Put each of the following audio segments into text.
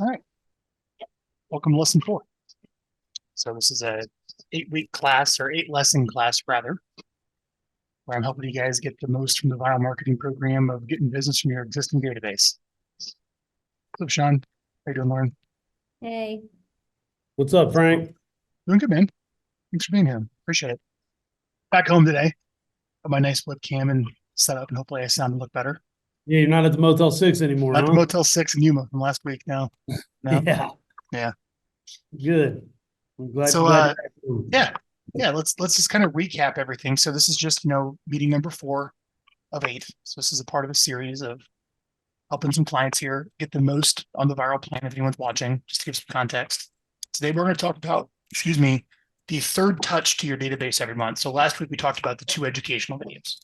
All right. Welcome to lesson 4. So this is a 8-week class or 8-lesson class rather, where I'm helping you guys get the most from the Vyral Marketing program of getting business from your existing database. So Sean, how you doing, Lauren? Hey. What's up, Frank? Doing good, man. Thanks for being here. Appreciate it. Back home today. Got my nice webcam and set up, and hopefully I sound and look better. Yeah, you're not at the Motel 6 anymore, Not the huh? Motel 6 in Yuma from last week. No. Yeah. Yeah. Good. I'm glad So you're back home. yeah. Let's just kind of recap everything. So this is just meeting number 4 of 8. So this is a part of a series of helping some clients here get the most on the viral plan if anyone's watching, just to give some context. Today we're going to talk about, the third touch to your database every month. So last week we talked about the 2 educational videos,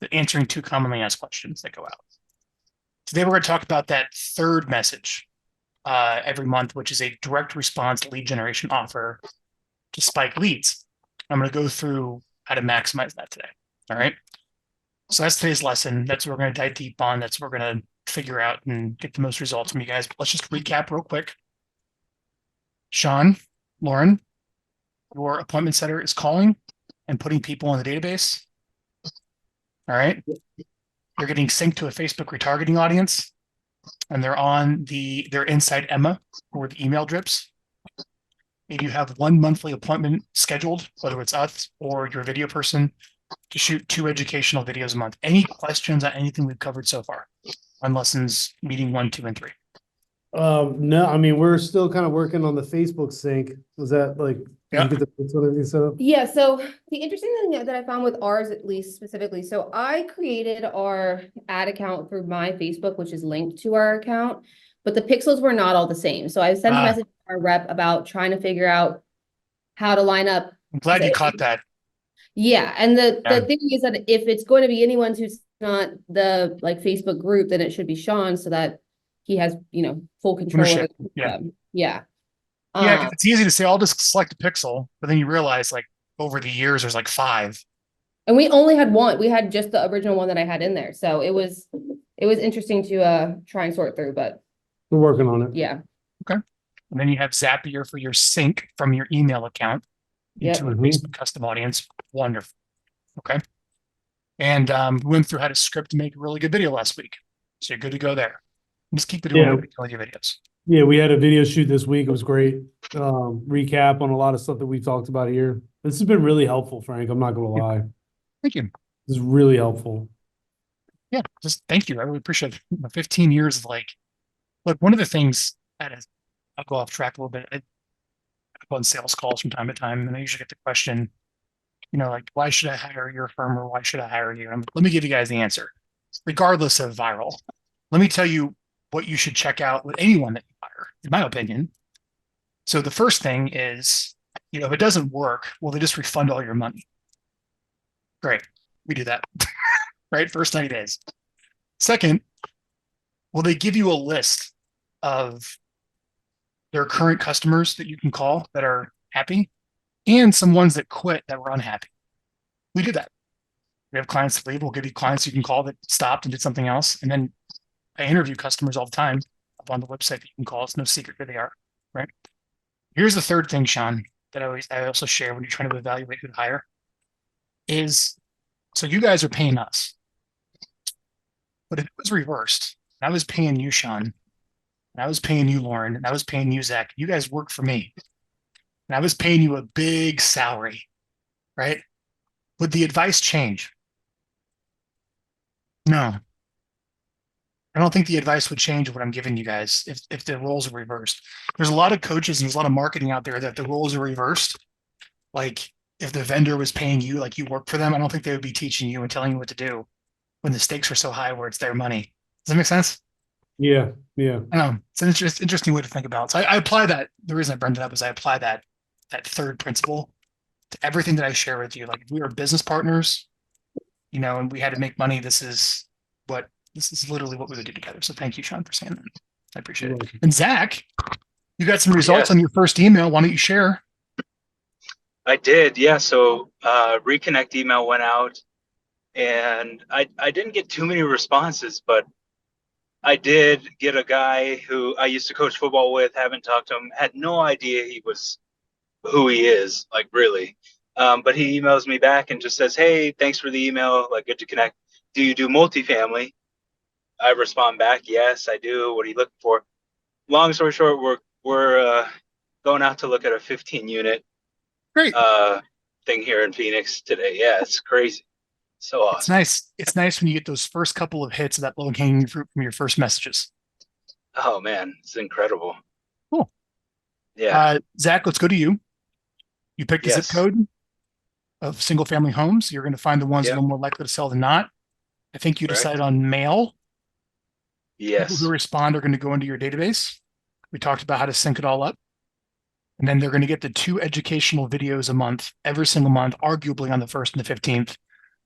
the answering 2 commonly asked questions that go out. Today we're going to talk about that third message every month, which is a direct response lead generation offer to spike leads. I'm going to go through how to maximize that today. All right. So that's today's lesson. That's what we're going to dive deep on. That's what we're going to figure out and get the most results from you guys. But let's just recap real quick. Sean, Lauren, your appointment setter is calling and putting people in the database. All right. They're getting synced to a Facebook retargeting audience, and they're inside Emma or the email drips. And you have 1 monthly appointment scheduled, whether it's us or your video person, to shoot 2 educational videos a month. Any questions on anything we've covered so far on lessons meeting 1, 2, and 3? No, I mean, we're still kind of working on the Facebook sync. Was that like, did you get the everything set up? Yeah, so the interesting thing that I found with ours, at least specifically, so I created our ad account through my Facebook, which is linked to our account, but the pixels were not all the same. So I sent a message to our rep about trying to figure out how to line up. I'm glad you caught that. Yeah, and the thing is that if it's going to be anyone who's not the Facebook group, then it should be Sean, so that he has full control Ownership. of Yeah. them. Yeah. Yeah, because it's easy to say, I'll just select a pixel, but then you realize over the years there's 5. And we only had one. We had just the original one that I had in there. So it was interesting to try and sort through, but We're working on it. yeah. Okay. And then you have Zapier for your sync from your email account into a Facebook custom audience. Wonderful. Okay. And we went through how to script to make a really good video last week. So you're good to go there. Just keep doing what we're doing with your videos. Yeah, we had a video shoot this week. It was great. Recap on a lot of stuff that we talked about here. This has been really helpful, Frank. I'm not gonna lie. Thank you. This is really helpful. Yeah, just thank you. I really appreciate it. 15 years of look, one of the things I'll go off track a little bit. I go on sales calls from time to time, and I usually get the question, why should I hire your firm or why should I hire you? Let me give you guys the answer. Regardless of Vyral, let me tell you what you should check out with anyone that you hire, in my opinion. So the first thing is, if it doesn't work, well, they just refund all your money. Great. We do that, right? First 90 days. Second, will they give you a list of their current customers that you can call that are happy and some ones that quit that were unhappy? We do that. We have clients that leave. We'll give you clients you can call that stopped and did something else. And then I interview customers all the time up on the website that you can call. It's no secret who they are, right? Here's the third thing, Sean, that I also share when you're trying to evaluate who to hire is, so you guys are paying us. But if it was reversed, I was paying you, Sean, and I was paying you, Lauren, and I was paying you, Zach. You guys work for me. And I was paying you a big salary, right? Would the advice change? No. I don't think the advice would change what I'm giving you guys if the roles are reversed. There's a lot of coaches and there's a lot of marketing out there that the roles are reversed. Like if the vendor was paying you like you work for them, I don't think they would be teaching you and telling you what to do when the stakes are so high where it's their money. Does that make sense? Yeah. I know. It's an interesting way to think about it. So I apply that. The reason I burned it up is I apply that third principle to everything that I share with you. Like if we were business partners, and we had to make money, this is literally what we would do together. So thank you, Sean, for saying that. I appreciate it. And Zach, you got some results on your first email. Why don't you share? I did, yeah. So reconnect email went out, and I didn't get too many responses, but I did get a guy who I used to coach football with, haven't talked to him, had no idea he was who he is, like really. But he emails me back and just says, "Hey, thanks for the email. Like, good to connect. Do you do multifamily?" I respond back, "Yes, I do. What are you looking for?" Long story short, we're going out to look at a 15 unit Great. thing here in Phoenix today. Yeah, it's crazy. So It's awesome. nice. It's nice when you get those first couple of hits of that low hanging fruit from your first messages. Oh man, it's incredible. Cool. Yeah. Zach, let's go to you. You picked a zip Yes. code of single family homes. You're going to find the ones a Yep. little more likely to sell than not. I think you decided Correct. on mail. People who Yes. respond are going to go into your database. We talked about how to sync it all up. And then they're going to get the 2 educational videos a month, every single month, arguably on the 1st and the 15th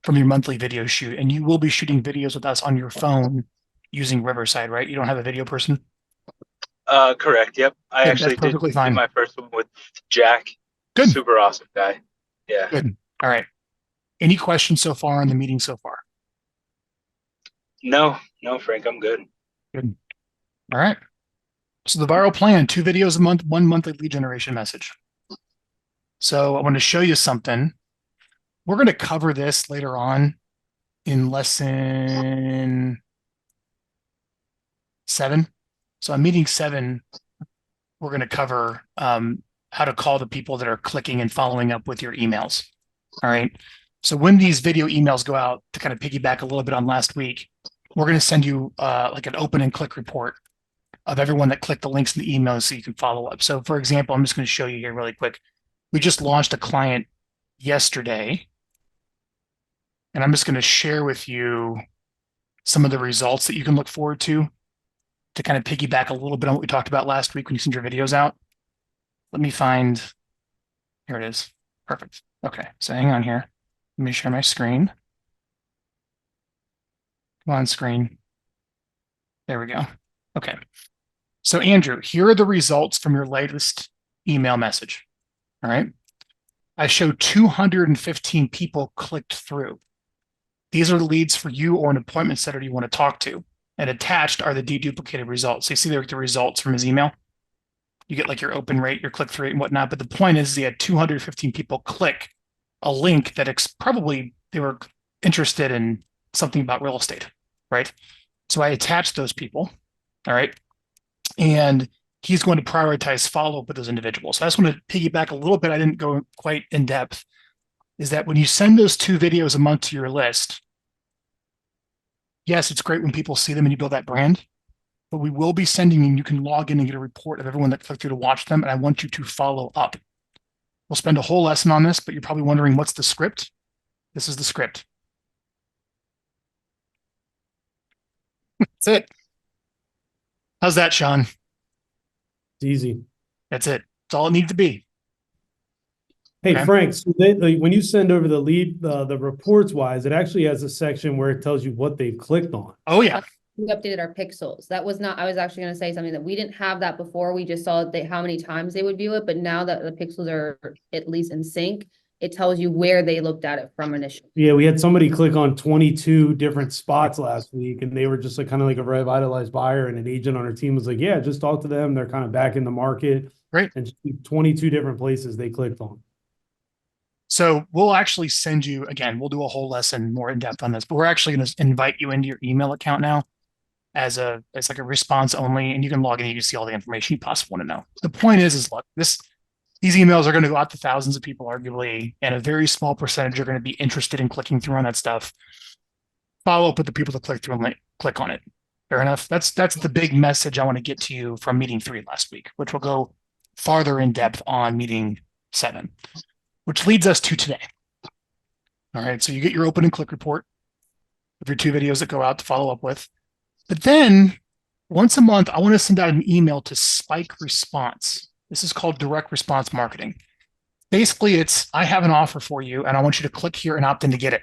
from your monthly video shoot. And you will be shooting videos with us on your phone using Riverside, right? You don't have a video person? Correct. Yep. I Good. That's actually did perfectly do fine. my first one with Jack. Good. Super awesome guy. Yeah. Good. All right. Any questions so far on the meeting so far? No, no, Frank, I'm good. Good. All right. So the viral plan, 2 videos a month, 1 monthly lead generation message. So I want to show you something. We're going to cover this later on in lesson 7. So on meeting 7, we're going to cover how to call the people that are clicking and following up with your emails. All right. So when these video emails go out, to kind of piggyback a little bit on last week, we're going to send you like an open and click report of everyone that clicked the links in the emails so you can follow up. So for example, I'm just going to show you here really quick. We just launched a client yesterday, and I'm just going to share with you some of the results that you can look forward to kind of piggyback a little bit on what we talked about last week when you send your videos out. Let me find, here it is. Perfect. Okay, so hang on here. Let me share my screen. Come on, screen. There we go. Okay. So Andrew, here are the results from your latest email message. All right. I showed 215 people clicked through. These are the leads for you or an appointment setter you want to talk to. And attached are the deduplicated results. So you see the results from his email. You get like your open rate, your click through rate, and whatnot. But the point is, he had 215 people click a link that probably they were interested in something about real estate, right? So I attached those people, all right, and he's going to prioritize follow up with those individuals. So I just want to piggyback a little bit. I didn't go quite in depth. Is that when you send those 2 videos a month to your list, yes, it's great when people see them and you build that brand, but we will be sending you, you can log in and get a report of everyone that clicked through to watch them. And I want you to follow up. We'll spend a whole lesson on this, but you're probably wondering what's the script? This is the script. That's it. How's that, Sean? It's easy. That's it. That's all it needs to be. Hey, Okay. Frank, so when you send over the lead, the reports wise, it actually has a section where it tells you what they've clicked on. Oh, yeah. We updated our pixels. That was not, I was actually going to say something that we didn't have that before. We just saw how many times they would view it. But now that the pixels are at least in sync, it tells you where they looked at it from initially. Yeah, we had somebody click on 22 different spots last week, and they were just like kind of like a revitalized buyer, and an agent on our team was like, yeah, just talk to them. They're kind of back in the market. Great. And 22 different places they clicked on. So we'll actually send you, again, we'll do a whole lesson more in depth on this, but we're actually going to invite you into your email account now as like a response only, and you can log in and you can see all the information you possibly want to know. The point is look, these emails are going to go out to thousands of people, arguably, and a very small percentage are going to be interested in clicking through on that stuff. Follow up with the people that click through and click on it. Fair enough. That's the big message I want to get to you from meeting 3 last week, which will go farther in depth on meeting 7, which leads us to today. All right. So you get your open and click report of your 2 videos that go out to follow up with. But then once a month, I want to send out an email to spike response. This is called direct response marketing. Basically, it's I have an offer for you, and I want you to click here and opt in to get it.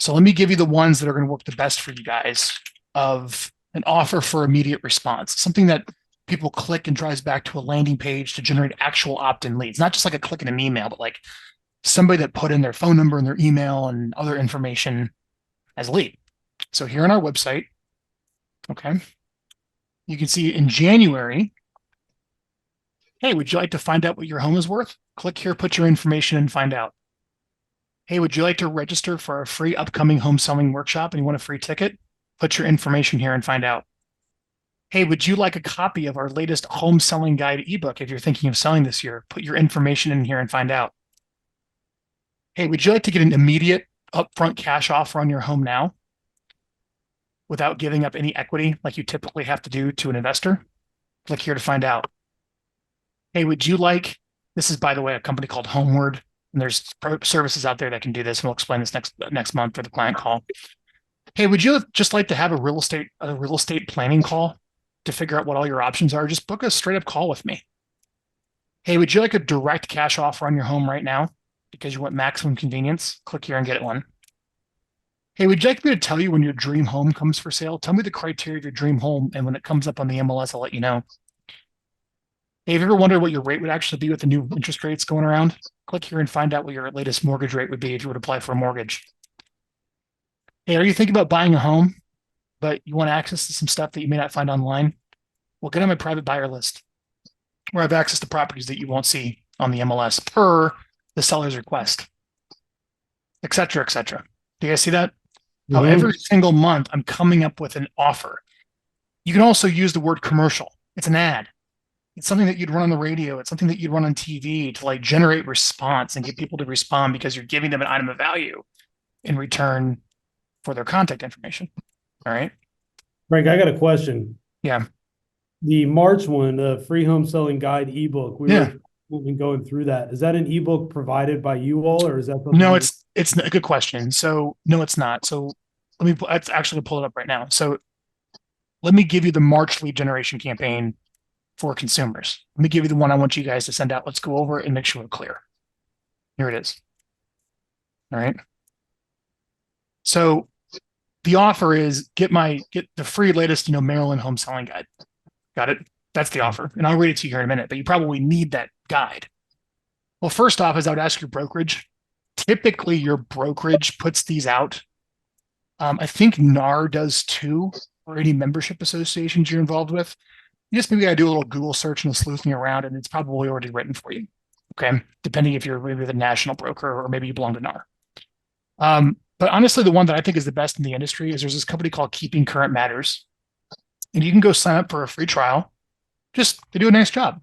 So let me give you the ones that are going to work the best for you guys of an offer for immediate response, something that people click and drives back to a landing page to generate actual opt-in leads, not just like a click in an email, but like somebody that put in their phone number and their email and other information as a lead. So here on our website, okay, You can see in January, hey, would you like to find out what your home is worth? Click here, put your information and find out. Hey, would you like to register for a free upcoming home selling workshop and you want a free ticket? Put your information here and find out. Hey, would you like a copy of our latest home selling guide ebook if you're thinking of selling this year? Put your information in here and find out. Hey, would you like to get an immediate upfront cash offer on your home now without giving up any equity like you typically have to do to an investor? Click here to find out. Hey, would you like, this is by the way, a company called Homeward, and there's services out there that can do this, and we'll explain this next month for the client call. Hey, would you just like to have a real estate planning call to figure out what all your options are? Just book a straight up call with me. Hey, would you like a direct cash offer on your home right now because you want maximum convenience? Click here and get it one. Hey, would you like me to tell you when your dream home comes for sale? Tell me the criteria of your dream home, and when it comes up on the MLS, I'll let you know. Hey, have you ever wondered what your rate would actually be with the new interest rates going around? Click here and find out what your latest mortgage rate would be if you would apply for a mortgage. Hey, are you thinking about buying a home, but you want access to some stuff that you may not find online? Well, get on my private buyer list where I have access to properties that you won't see on the MLS per the seller's request, et cetera, et cetera. Do you guys see that? How every single month I'm coming up with an offer. You can also use the word commercial. It's an ad. It's something that you'd run on the radio. It's something that you'd run on TV to like generate response and get people to respond because you're giving them an item of value in return for their contact information. All right. Frank, I got a question. Yeah. The March one, the free home selling guide ebook, we've been going through that. Is that an ebook provided by you all, or is that something? No, it's a good question. So no, it's not. So let's actually pull it up right now. So let me give you the March lead generation campaign for consumers. Let me give you the one I want you guys to send out. Let's go over it and make sure we're clear. Here it is. All right. So the offer is get the free latest, Maryland home selling guide. Got it? That's the offer. And I'll read it to you here in a minute, but you probably need that guide. Well, first off, is I would ask your brokerage. Typically, your brokerage puts these out. I think NAR does too, or any membership associations you're involved with. You just maybe got to do a little Google search and sleuthing around, and it's probably already written for you. Okay, depending if you're maybe the national broker or maybe you belong to NAR. But honestly, the one that I think is the best in the industry is there's this company called Keeping Current Matters, and you can go sign up for a free trial. They do a nice job.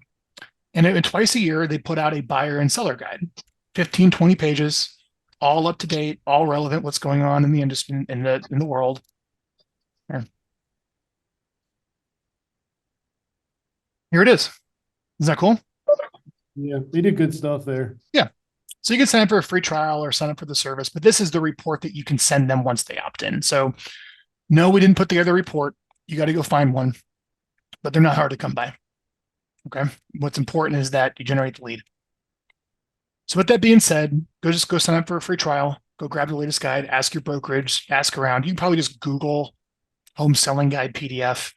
And twice a year, they put out a buyer and seller guide, 15, 20 pages, all up to date, all relevant, what's going on in the industry, in the world. Here it is. Is that cool? Yeah, they did good stuff there. Yeah. So you can sign up for a free trial or sign up for the service, but this is the report that you can send them once they opt in. So no, we didn't put together a report. You got to go find one, but they're not hard to come by. Okay. What's important is that you generate the lead. So with that being said, go sign up for a free trial, go grab the latest guide, ask your brokerage, ask around. You can probably just Google home selling guide PDF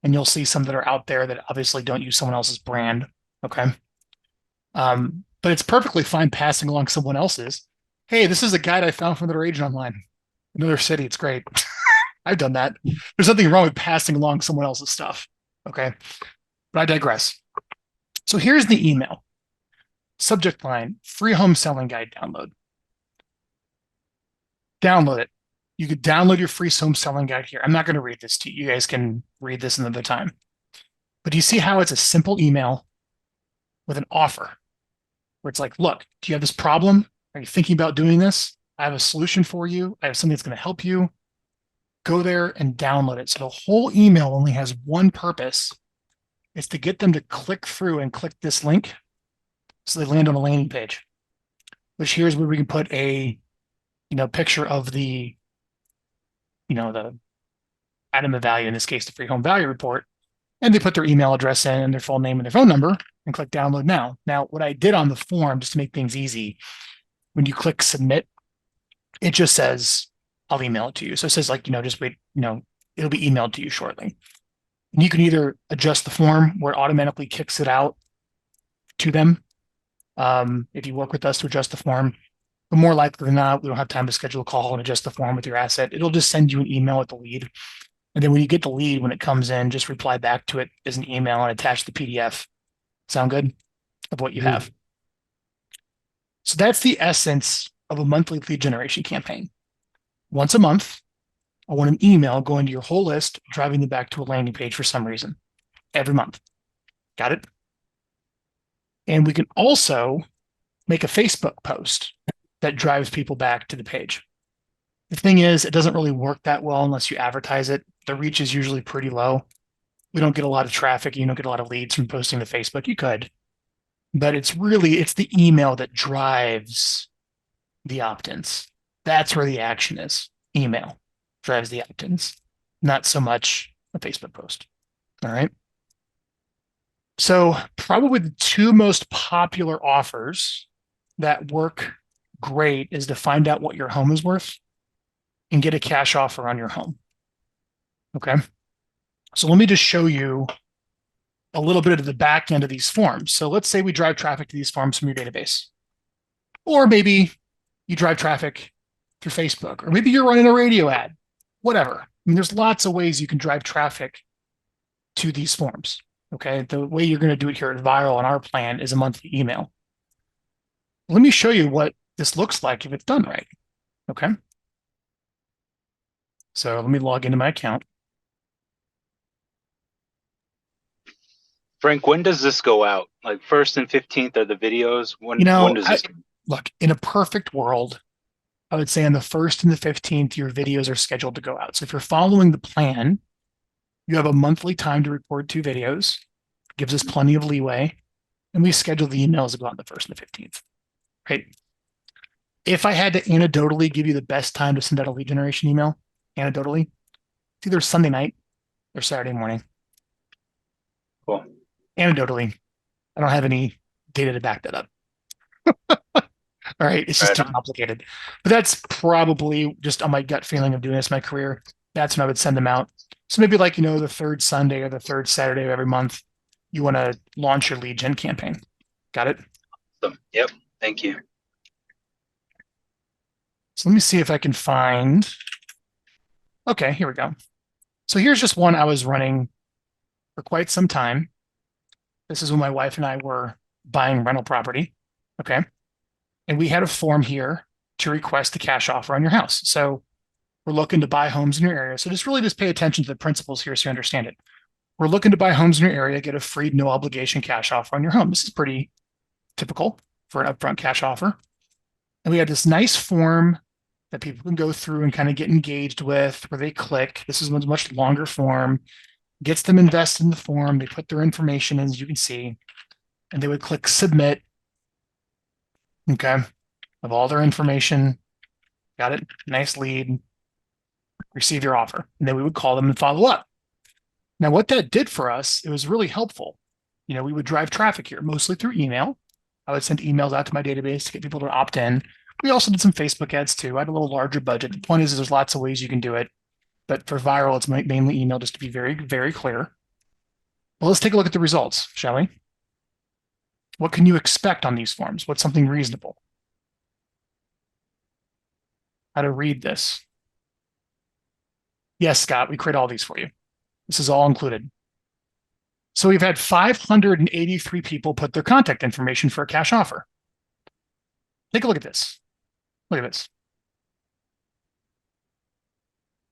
and you'll see some that are out there that obviously don't use someone else's brand. Okay. But it's perfectly fine passing along someone else's. Hey, this is a guide I found from another agent online, another city. It's great. I've done that. There's nothing wrong with passing along someone else's stuff. Okay. But I digress. So here's the email. Subject line, free home selling guide download. Download it. You could download your free home selling guide here. I'm not going to read this to you. You guys can read this another time. But do you see how it's a simple email with an offer where it's like, look, do you have this problem? Are you thinking about doing this? I have a solution for you. I have something that's going to help you. Go there and download it. So the whole email only has one purpose. It's to get them to click through and click this link so they land on a landing page, which here's where we can put a picture of the item of value, in this case, the free home value report, and they put their email address in and their full name and their phone number and click download now. Now, what I did on the form, just to make things easy, when you click submit, it just says, I'll email it to you. So it says just wait, it'll be emailed to you shortly. And you can either adjust the form where it automatically kicks it out to them. If you work with us to adjust the form, but more likely than not, we don't have time to schedule a call and adjust the form with your asset. It'll just send you an email with the lead. And then when you get the lead, when it comes in, just reply back to it as an email and attach the PDF. Sound good? Of what you have. So that's the essence of a monthly lead generation campaign. Once a month, I want an email going to your whole list, driving them back to a landing page for some reason every month. Got it? And we can also make a Facebook post that drives people back to the page. The thing is, it doesn't really work that well unless you advertise it. The reach is usually pretty low. We don't get a lot of traffic. You don't get a lot of leads from posting to Facebook. You could, but it's the email that drives the opt-ins. That's where the action is. Email drives the opt-ins, not so much a Facebook post. All right. So probably the two most popular offers that work great is to find out what your home is worth and get a cash offer on your home. Okay. So let me just show you a little bit of the back end of these forms. So let's say we drive traffic to these forms from your database, or maybe you drive traffic through Facebook, or maybe you're running a radio ad, whatever. I mean, there's lots of ways you can drive traffic to these forms. Okay. The way you're going to do it here at Vyral on our plan is a monthly email. Let me show you what this looks like if it's done right. Okay. So let me log into my account. Frank, when does this go out? Like 1st and 15th are the videos. When does this? Look, in a perfect world, I would say on the 1st and the 15th, your videos are scheduled to go out. So if you're following the plan, you have a monthly time to record 2 videos, gives us plenty of leeway, and we schedule the emails to go out on the 1st and the 15th, right? If I had to anecdotally give you the best time to send out a lead generation email, anecdotally, it's either Sunday night or Saturday morning. Cool. Anecdotally, I don't have any data to back that up. All right, it's just too complicated. But that's probably just on my gut feeling of doing this in my career. That's when I would send them out. So maybe like, the 3rd Sunday or the 3rd Saturday of every month, you want to launch your lead gen campaign. Got it? Awesome. Yep. Thank you. So let me see if I can find. Okay, here we go. So here's just one I was running for quite some time. This is when my wife and I were buying rental property. Okay. And we had a form here to request a cash offer on your house. So we're looking to buy homes in your area. So just pay attention to the principles here so you understand it. We're looking to buy homes in your area, get a free, no obligation cash offer on your home. This is pretty typical for an upfront cash offer. And we had this nice form that people can go through and kind of get engaged with where they click. This is a much longer form, gets them invested in the form. They put their information in, as you can see, and they would click submit. Okay. Of all their information. Got it. Nice lead. Receive your offer. And then we would call them and follow up. Now, what that did for us, it was really helpful. We would drive traffic here, mostly through email. I would send emails out to my database to get people to opt in. We also did some Facebook ads too. I had a little larger budget. The point is there's lots of ways you can do it. But for Vyral, it's mainly email, just to be very, very clear. Well, let's take a look at the results, shall we? What can you expect on these forms? What's something reasonable? How to read this? Yes, Scott, we create all these for you. This is all included. So we've had 583 people put their contact information for a cash offer. Take a look at this. Look at this.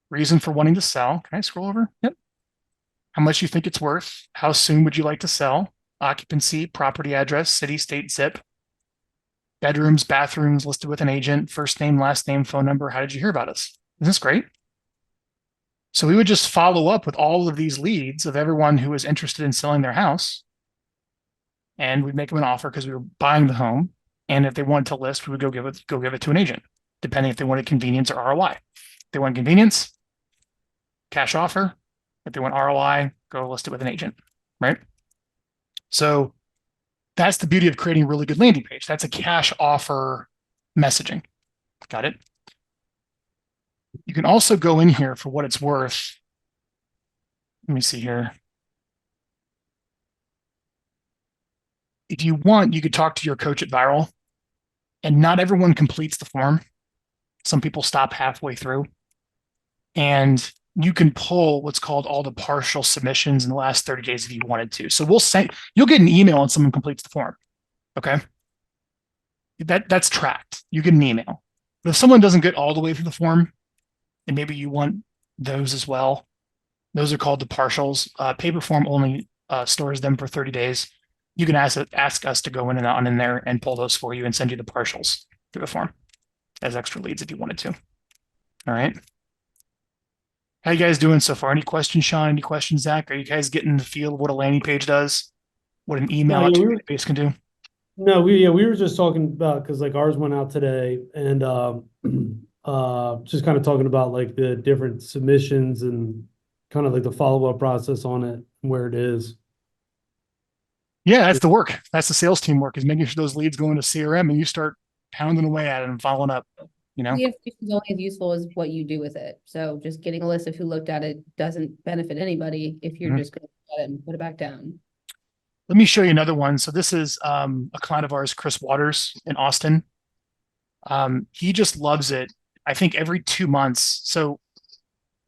Reason for wanting to sell. Can I scroll over? Yep. How much you think it's worth? How soon would you like to sell? Occupancy, property address, city, state, zip. Bedrooms, bathrooms listed with an agent, first name, last name, phone number. How did you hear about us? Isn't this great? So we would just follow up with all of these leads of everyone who was interested in selling their house. And we'd make them an offer because we were buying the home. And if they wanted to list, we would go give it to an agent, depending if they wanted convenience or ROI. If they want convenience, cash offer. If they want ROI, go list it with an agent, right? So that's the beauty of creating a really good landing page. That's a cash offer messaging. Got it? You can also go in here for what it's worth. Let me see here. If you want, you could talk to your coach at Vyral, and not everyone completes the form. Some people stop halfway through. And you can pull what's called all the partial submissions in the last 30 days if you wanted to. So you'll get an email when someone completes the form. Okay. That's tracked. You get an email. But if someone doesn't get all the way through the form, and maybe you want those as well, those are called the partials. Paper form only stores them for 30 days. You can ask us to go in and on in there and pull those for you and send you the partials through the form as extra leads if you wanted to. All right. How you guys doing so far? Any questions, Sean? Any questions, Zach? Are you guys getting the feel of what a landing page does? What an email No, out yeah, to we your were, database can do? no, we were just talking about, because like ours went out today, and just kind of talking about like the different submissions and kind of like the follow-up process on it, where it is. Yeah, that's the work. That's the sales team work, is making sure those leads go into CRM and you start pounding away at it and following up, you know? The information is only as useful as what you do with it. So just getting a list of who looked at it doesn't benefit anybody if you're Mhm. just going to look at it and put it back down. Let me show you another one. So this is a client of ours, Chris Waters in Austin. He just loves it. I think every 2 months. So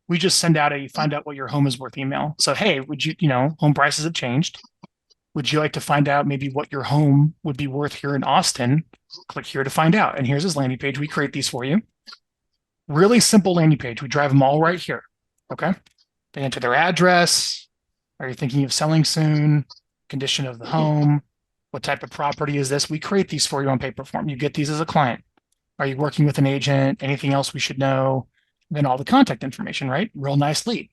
we just send out a find out what your home is worth email. So, hey, would you, home prices have changed. Would you like to find out maybe what your home would be worth here in Austin? Click here to find out. And here's his landing page. We create these for you. Really simple landing page. We drive them all right here. Okay. They enter their address. Are you thinking of selling soon? Condition of the home. What type of property is this? We create these for you on paper form. You get these as a client. Are you working with an agent? Anything else we should know? Then all the contact information, right? Real nice lead.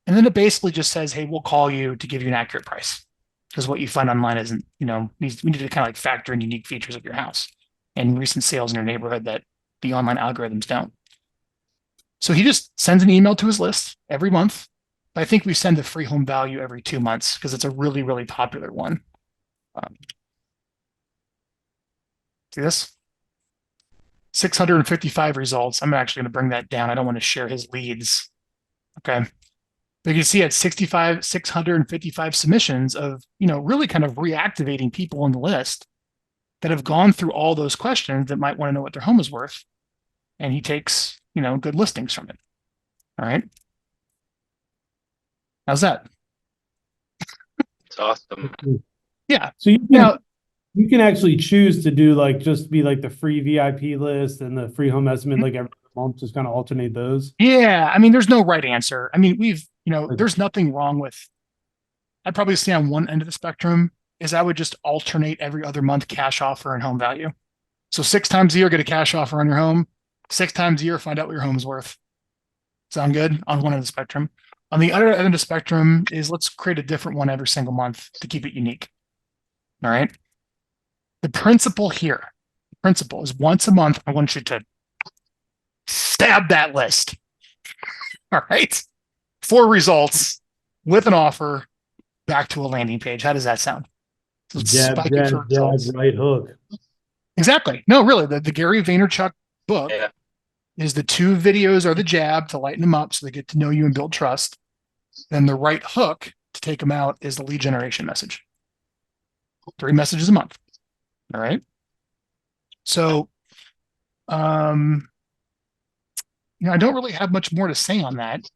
And then it basically just says, hey, we'll call you to give you an accurate price. Because what you find online isn't, we need to kind of like factor in unique features of your house and recent sales in your neighborhood that the online algorithms don't. So he just sends an email to his list every month. I think we send the free home value every 2 months because it's a really, really popular one. See this? 655 results. I'm actually going to bring that down. I don't want to share his leads. Okay. But you can see at 655 submissions of, really kind of reactivating people on the list that have gone through all those questions that might want to know what their home is worth. And he takes, good listings from it. All right. How's that? It's awesome. Yeah. So Now, you can actually choose to do like just be like the free VIP list and the free home estimate like every month, just kind of alternate those. yeah, I mean, there's no right answer. I mean, there's nothing wrong with, I'd probably say on one end of the spectrum is I would just alternate every other month cash offer and home value. So 6 times a year, get a cash offer on your home. 6 times a year, find out what your home is worth. Sound good on one end of the spectrum? On the other end of the spectrum is let's create a different one every single month to keep it unique. All right. The principle is once a month, I want you to stab that list. All right. 4 results with an offer back to a landing page. How does that sound? So Jab, spike it for jab, jab, results. right hook. Exactly. No, really, the Gary Vaynerchuk book Yeah. is the 2 videos are the jab to lighten them up so they get to know you and build trust. Then the right hook to take them out is the lead generation message. 3 messages a month. All right. So, I don't really have much more to say on that.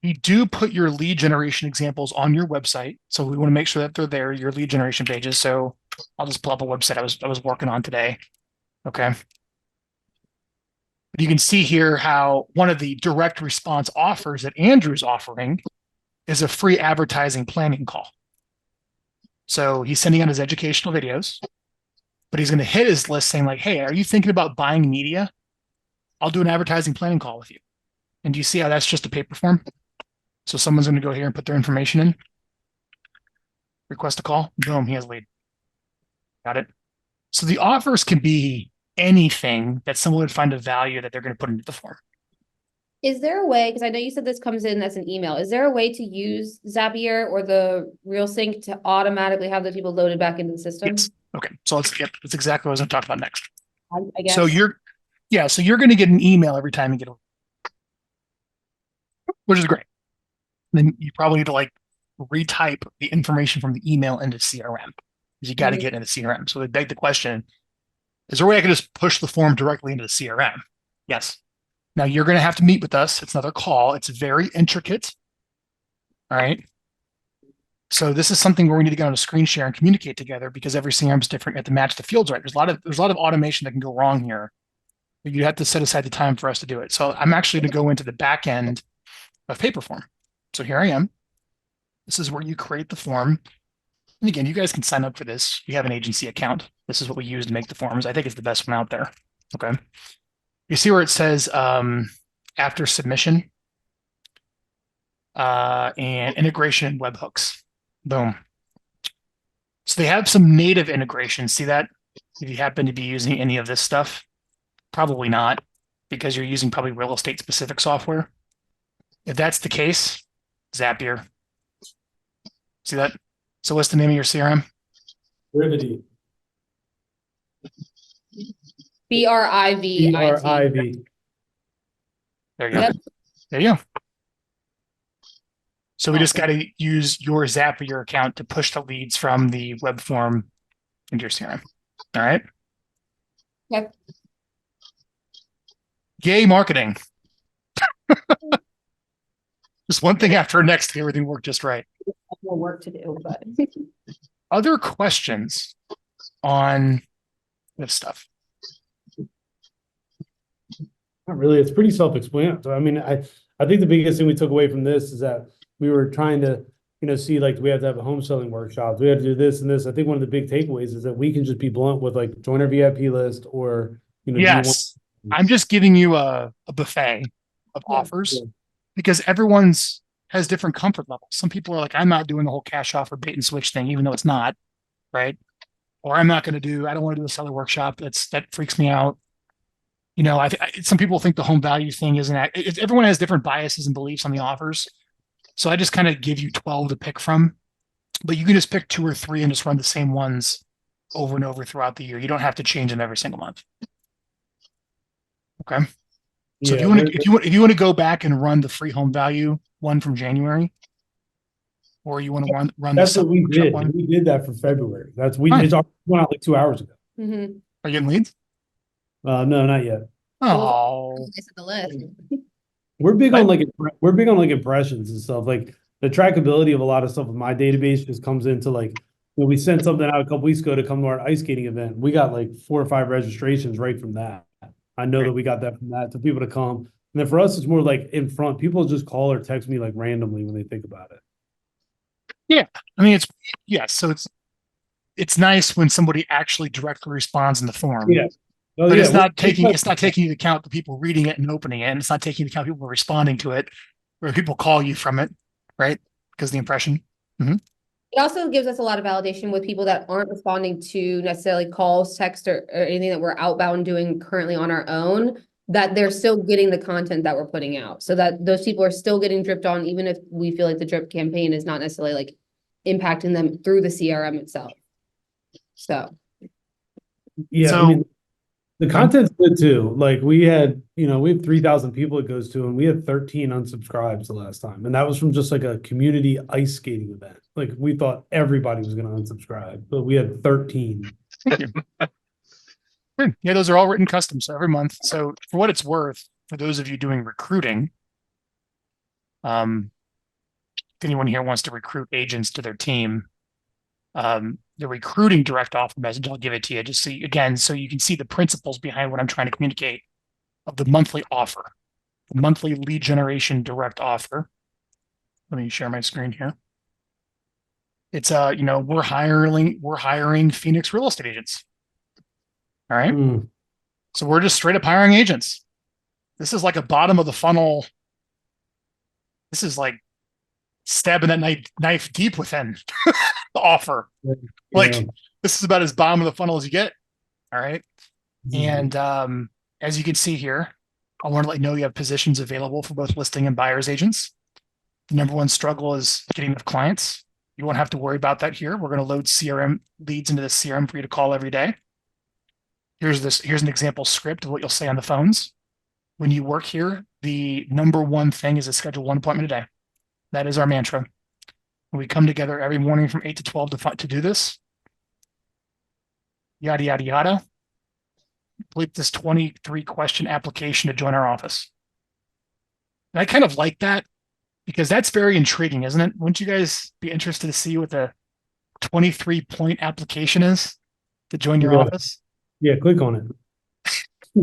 We do put your lead generation examples on your website. So we want to make sure that they're there, your lead generation pages. So I'll just pull up a website I was working on today. Okay. But you can see here how one of the direct response offers that Andrew's offering is a free advertising planning call. So he's sending out his educational videos, but he's going to hit his list saying like, hey, are you thinking about buying media? I'll do an advertising planning call with you. And do you see how that's just a paper form? So someone's going to go here and put their information in, request a call, boom, he has a lead. Got it? So the offers can be anything that someone would find a value that they're going to put into the form. Is there a way, because I know you said this comes in as an email, is there a way to use Zapier or the RealSync to automatically have the people loaded back into the system? Yes. Okay. So that's exactly what I was going to talk about next. I guess. So you're going to get an email every time you get which is great. Then you probably need to like retype the information from the email into CRM because you got to get into CRM. So they beg the question, Is there a way I can just push the form directly into the CRM? Yes. Now you're going to have to meet with us. It's another call. It's very intricate. All right. So this is something where we need to get on a screen share and communicate together because every CRM is different. You have to match the fields right. There's a lot of automation that can go wrong here. But you have to set aside the time for us to do it. So I'm actually going to go into the back end of Paperform. So here I am. This is where you create the form. And again, you guys can sign up for this. You have an agency account. This is what we use to make the forms. I think it's the best one out there. Okay. You see where it says after submission and integration webhooks. Boom. So they have some native integrations. See that? If you happen to be using any of this stuff, probably not, because you're using probably real estate specific software. If that's the case, Zapier. See that? So what's the name of your CRM? Brivity. BRIVIT. BRIV. There you go. Yep. There you go. So we just got to use your Zapier account to push the leads from the web form into your CRM. All right. Yep. Yay, marketing. Just one thing after next, everything worked just right. More work to do, but Other questions on this stuff? Not really. It's pretty self-explanatory. I mean, I think the biggest thing we took away from this is that we were trying to, see like we have to have a home selling workshops. We have to do this and this. I think one of the big takeaways is that we can just be blunt with like join our VIP list or, Yes. I'm just giving you a buffet of offers because everyone's has different comfort levels. Some people are like, I'm not doing the whole cash offer bait and switch thing, even though it's not, right? Or I don't want to do a seller workshop. That freaks me out. Some people think the home value thing isn't. Everyone has different biases and beliefs on the offers. So I just kind of give you 12 to pick from, but you can just pick 2 or 3 and just run the same ones over and over throughout the year. You don't have to change them every single month. Okay. So if you want to go back and run the free home value one from January, or you want to run that's the what we did. one. We did that for February. It's went out like 2 hours ago. mm-hmm. Are you getting leads? No, not yet. Oh, The list. We're big on like impressions and stuff. Like the trackability of a lot of stuff with my database just comes into like when we sent something out a couple weeks ago to come to our ice skating event. We got like 4 or 5 registrations right from that. I know that we got that from that to people to come. And then for us, it's more like in front. People just call or text me like randomly when they think about it. yeah. I mean, So it's nice when somebody actually directly responds in the form. Yeah. But it's not taking into account the people reading it and opening it, and it's not taking into account people responding to it, where people call you from it, right? Because the impression. Mm-hmm. It also gives us a lot of validation with people that aren't responding to necessarily calls, text, or anything that we're outbound doing currently on our own, that they're still getting the content that we're putting out. So that those people are still getting dripped on, even if we feel like the drip campaign is not necessarily like impacting them through the CRM itself. So. Yeah. So, I mean, the content's good too. Like we had 3,000 people it goes to, and we had 13 unsubscribes the last time. And that was from just like a community ice skating event. Like we thought everybody was going to unsubscribe, but we had 13. Thank you. Good. Yeah, those are all written custom. So every month. So for what it's worth, for those of you doing recruiting, if anyone here wants to recruit agents to their team, the recruiting direct offer message, I'll give it to you just so you can see the principles behind what I'm trying to communicate of the monthly offer, the monthly lead generation direct offer. Let me share my screen here. It's we're hiring Phoenix real estate agents. All right. So we're just straight up hiring agents. This is like a bottom of the funnel. This is like stabbing that knife deep within the offer. Like this is about as bottom of the funnel as you get. All right. And as you can see here, I want to let you know you have positions available for both listing and buyer's agents. The number one struggle is getting enough clients. You won't have to worry about that here. We're going to load CRM leads into the CRM for you to call every day. Here's an example script of what you'll say on the phones. When you work here, the number one thing is to schedule 1 appointment a day. That is our mantra. We come together every morning from 8 to 12 to do this. Yada, yada, yada. complete this 23 question application to join our office. And I kind of like that because that's very intriguing, isn't it? Wouldn't you guys be interested to see what the 23-point application is to join your Yeah. office? Yeah, click on it.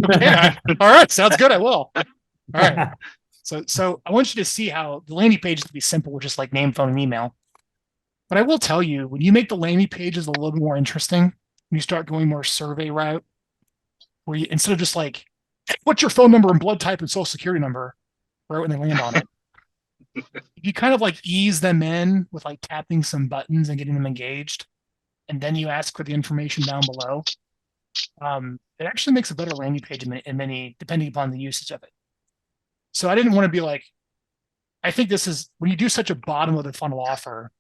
Okay. All right. Sounds good. I will. All right. So I want you to see how the landing page is to be simple, with just like name, phone, and email. But I will tell you, when you make the landing pages a little bit more interesting, when you start going more survey route, where you instead of just like, what's your phone number and blood type and social security number, right when they land on it, you kind of like ease them in with like tapping some buttons and getting them engaged, and then you ask for the information down below. It actually makes a better landing page in many, depending upon the usage of it. So I didn't want to be like, I think this is when you do such a bottom of the funnel offer.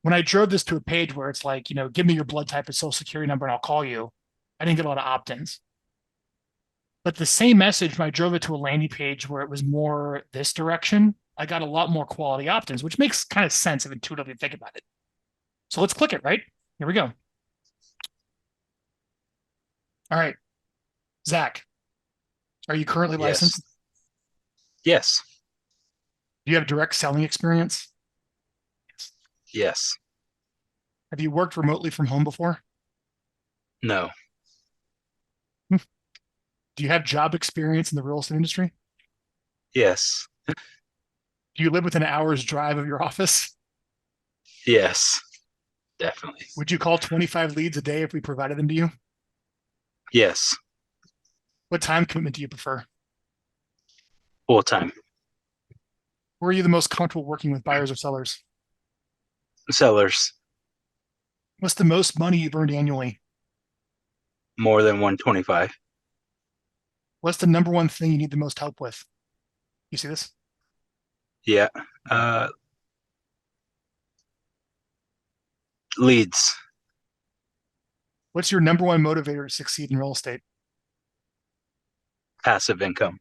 When I drove this to a page where it's like, give me your blood type and social security number and I'll call you, I didn't get a lot of opt-ins. But the same message, when I drove it to a landing page where it was more this direction, I got a lot more quality opt-ins, which makes kind of sense if intuitively think about it. So let's click it, right? Here we go. All right. Zach, are you currently licensed? Yes. Do you have direct selling experience? Yes. Have you worked remotely from home before? No. Do you have job experience in the real estate industry? Yes. Do you live within an hour's drive of your office? Yes. Definitely. Would you call 25 leads a day if we provided them to you? Yes. What time commitment do you prefer? Full time. Where are you the most comfortable working with, buyers or sellers? Sellers. What's the most money you've earned annually? More than 125. What's the number one thing you need the most help with? You see this? Yeah. Leads. What's your number one motivator to succeed in real estate? Passive income.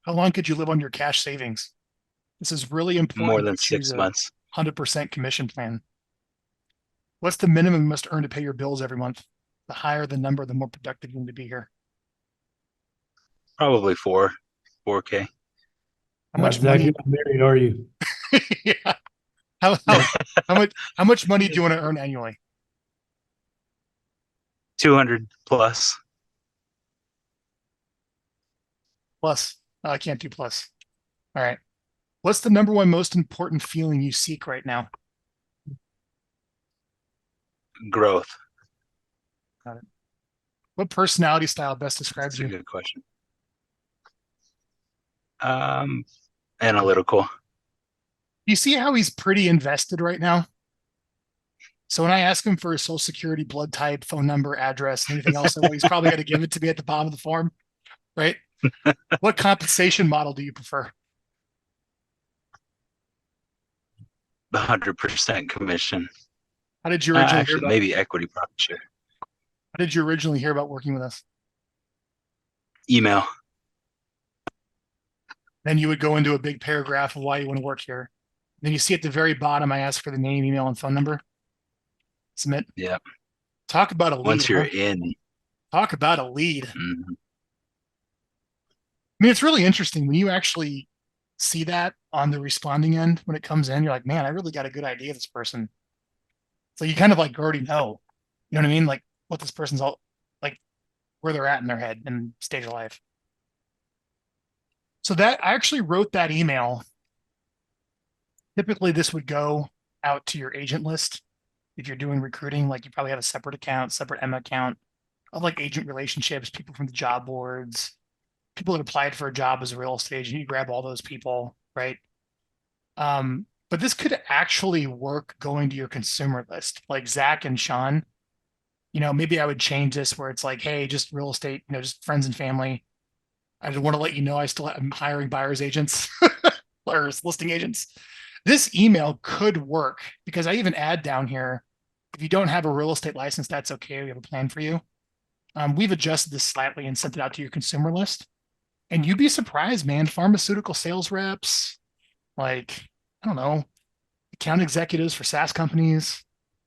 How long could you live on your cash savings? This is really important. More than to choose 6 a months. 100% commission plan. What's the minimum you must earn to pay your bills every month? The higher the number, the more productive you need to be here. Probably 4K. How much Zach, money? you're not married, are you? Yeah. How much money do you want to earn annually? 200 plus. Plus. I can't do plus. All right. What's the number one most important feeling you seek right now? Growth. Got it. What personality style best describes That's a you? good question. Analytical. You see how he's pretty invested right now? So when I ask him for his social security, blood type, phone number, address, and anything else, he's probably going to give it to me at the bottom of the form, right? What compensation model do you prefer? 100% commission. How did you originally Actually, maybe equity profit share. How did you originally hear about working with us? Email. Then you would go into a big paragraph of why you want to work here. Then you see at the very bottom, I ask for the name, email, and phone number. Submit. Yeah. Talk about a lead. Once you're in. Talk about a lead. Mm-hmm. I mean, it's really interesting when you actually see that on the responding end when it comes in. You're like, man, I really got a good idea of this person. So you kind of like already know, you know what I mean? Like what this person's all like, where they're at in their head and stage of life. So that I actually wrote that email. Typically, this would go out to your agent list. If you're doing recruiting, like you probably have a separate account, separate Emma account of like agent relationships, people from the job boards, people that applied for a job as a real estate agent. You grab all those people, right? But this could actually work going to your consumer list, like Zach and Sean. Maybe I would change this where it's like, hey, just real estate, just friends and family. I just want to let you know I still am hiring buyer's agents or listing agents. This email could work because I even add down here, if you don't have a real estate license, that's okay. We have a plan for you. We've adjusted this slightly and sent it out to your consumer list. And you'd be surprised, man. Pharmaceutical sales reps, like, I don't know, account executives for SaaS companies.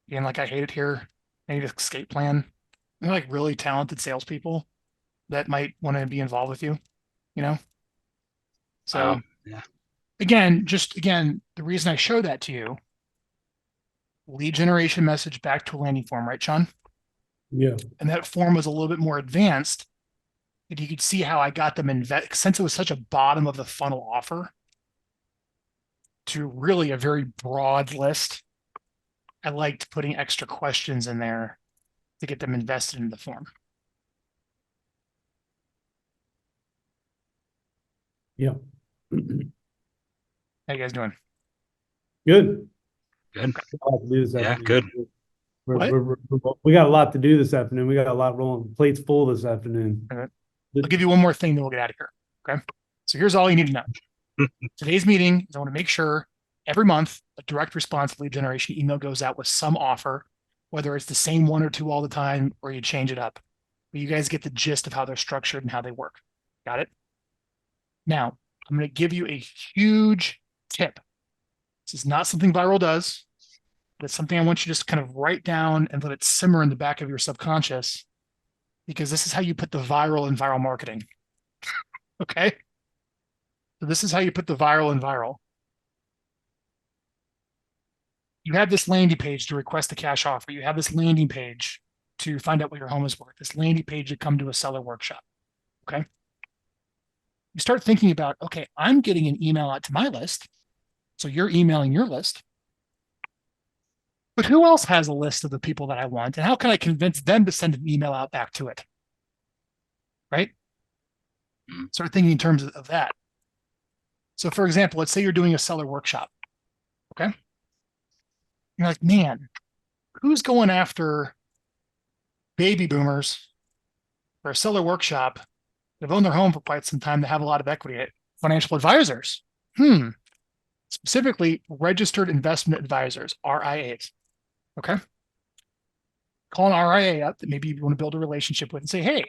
Again, like I hate it here. I need an escape plan. They're like really talented salespeople that might want to be involved with you, you know? So Yeah. again, the reason I show that to you, lead generation message back to a landing form, right, Sean? Yeah. And that form was a little bit more advanced. And you could see how I got them since it was such a bottom of the funnel offer to really a very broad list. I liked putting extra questions in there to get them invested in the form. Yeah. How you guys doing? Good. Good. A lot to do this Yeah, afternoon. good. We got a lot to do this afternoon. We got a lot rolling. Plates full this afternoon. Okay. I'll give you one more thing, then we'll get out of here. Okay. So here's all you need to know. Today's meeting is I want to make sure every month a direct response lead generation email goes out with some offer, whether it's the same one or two all the time or you change it up. But you guys get the gist of how they're structured and how they work. Got it? Now, I'm going to give you a huge tip. This is not something Vyral does, but it's something I want you to just kind of write down and let it simmer in the back of your subconscious, because this is how you put the viral in Vyral Marketing. Okay? So this is how you put the viral in Vyral. You have this landing page to request a cash offer. You have this landing page to find out what your home is worth. This landing page to come to a seller workshop. Okay. You start thinking about, okay, I'm getting an email out to my list. So you're emailing your list. But who else has a list of the people that I want? And how can I convince them to send an email out back to it? Right? Start thinking in terms of that. So for example, let's say you're doing a seller workshop. Okay. You're like, man, who's going after baby boomers for a seller workshop? They've owned their home for quite some time. They have a lot of equity. Financial advisors. Specifically, registered investment advisors, RIAs. Okay. Call an RIA up that maybe you want to build a relationship with and say, hey,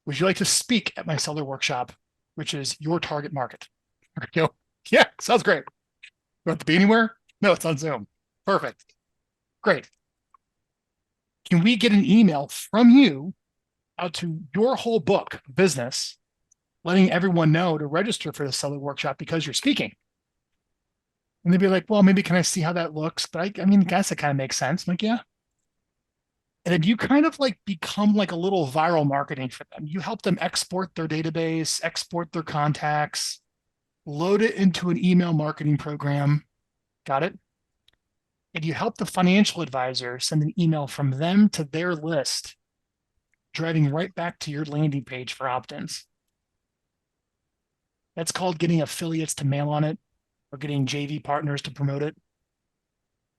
would you like to speak at my seller workshop, which is your target market? You go, yeah, sounds great. You want to be anywhere? No, it's on Zoom. Perfect. Great. Can we get an email from you out to your whole book of business, letting everyone know to register for the seller workshop because you're speaking? And they'd be like, well, maybe can I see how that looks? But I mean, I guess it kind of makes sense. I'm like, yeah. And then you kind of like become like a little viral marketing for them. You help them export their database, export their contacts, load it into an email marketing program. Got it? And you help the financial advisor send an email from them to their list, driving right back to your landing page for opt-ins. That's called getting affiliates to mail on it or getting JV partners to promote it.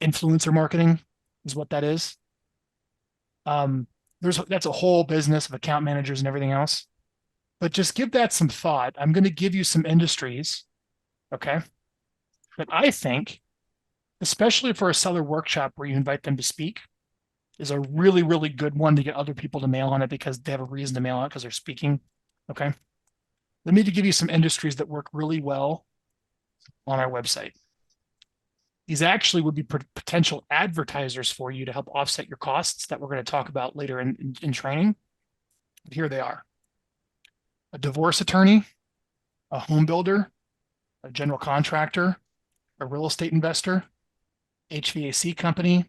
Influencer marketing is what that is. That's a whole business of account managers and everything else. But just give that some thought. I'm going to give you some industries, okay, that I think, especially for a seller workshop where you invite them to speak, is a really, really good one to get other people to mail on it because they have a reason to mail on it because they're speaking. Okay. Let me give you some industries that work really well on our website. These actually would be potential advertisers for you to help offset your costs that we're going to talk about later in training. But here they are: a divorce attorney, a home builder, a general contractor, a real estate investor, HVAC company,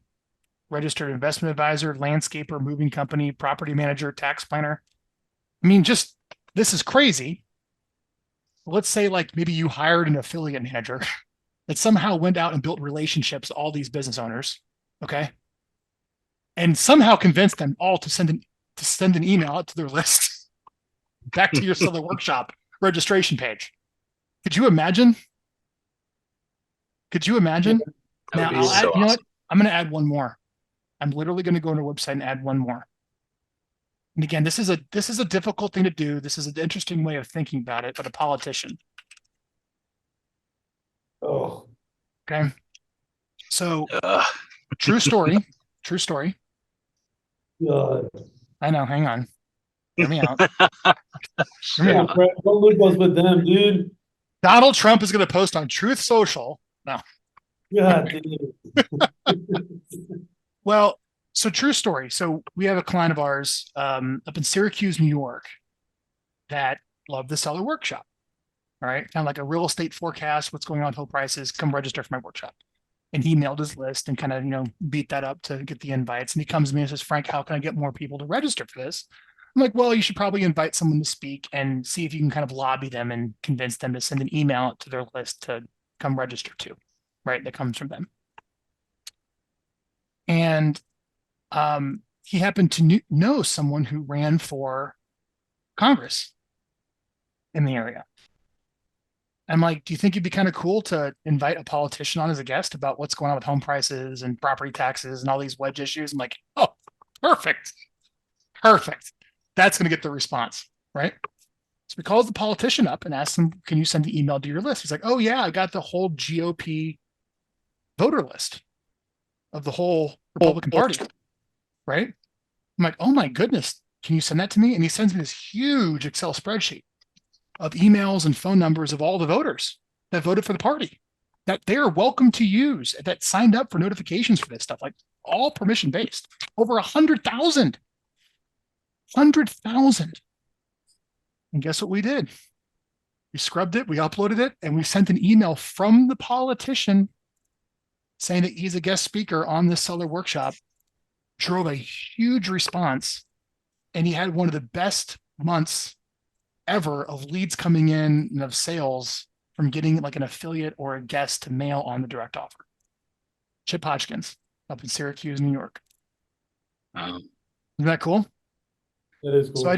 registered investment advisor, landscaper, moving company, property manager, tax planner. I mean, just this is crazy. Let's say like maybe you hired an affiliate manager that somehow went out and built relationships with all these business owners, okay, and somehow convinced them all to send an email out to their list back to your seller workshop registration page. Could you imagine? Could you imagine? That Now would be I'll so add. You know what? awesome. I'm going to add one more. I'm literally going to go on our website and add one more. And again, this is a difficult thing to do. This is an interesting way of thinking about it, but a politician. Oh, Okay. So true story. God. I know. Hang on. Hear me out. Hear me out. Don't look us with them, dude. Donald Trump is going to post on Truth Social. No. God damn. Well, so So true story. So we have a client of ours up in Syracuse, New York, that loved the seller workshop. All right, kind of like a real estate forecast, what's going on with home prices, come register for my workshop. And he mailed his list and kind of, beat that up to get the invites. And he comes to me and says, Frank, how can I get more people to register for this? I'm like, well, you should probably invite someone to speak and see if you can kind of lobby them and convince them to send an email to their list to come register to, right? That comes from them. And he happened to know someone who ran for Congress in the area. I'm like, do you think it'd be kind of cool to invite a politician on as a guest about what's going on with home prices and property taxes and all these wedge issues? I'm like, oh, perfect. Perfect. That's going to get the response, right? So we called the politician up and asked him, can you send the email to your list? He's like, oh, yeah, I got the whole GOP voter list of the whole Republican Party, right? I'm like, oh my goodness, can you send that to me? And he sends me this huge Excel spreadsheet of emails and phone numbers of all the voters that voted for the party that they're welcome to use, that signed up for notifications for this stuff, like all permission based. Over 100,000. 100,000. And guess what we did? We scrubbed it, we uploaded it, and we sent an email from the politician saying that he's a guest speaker on this seller workshop. Drove a huge response, and he had one of the best months ever of leads coming in and of sales from getting like an affiliate or a guest to mail on the direct offer. Chip Hodgkins up in Syracuse, New York. Isn't that cool? That is cool.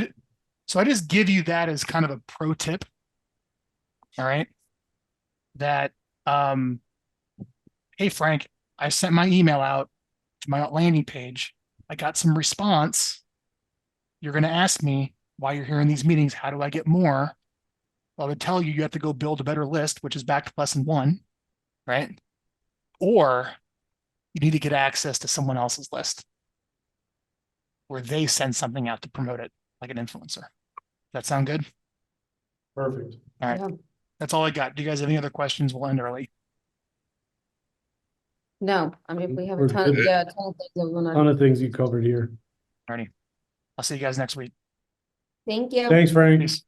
So I just give you that as kind of a pro tip. All right. That, hey, Frank, I sent my email out to my landing page. I got some response. You're going to ask me why you're here in these meetings. How do I get more? Well, I would tell you, you have to go build a better list, which is back to lesson 1, right? Or you need to get access to someone else's list where they send something out to promote it like an influencer. That sound good? Perfect. All right. Yeah. That's all I got. Do you guys have any other questions? We'll end early. No, I mean, we have We're a ton, good. yeah, a ton of things that we Ton want to. of things you covered here. Alrighty. I'll see you guys next week. Thank you. Thanks, Frank. Peace.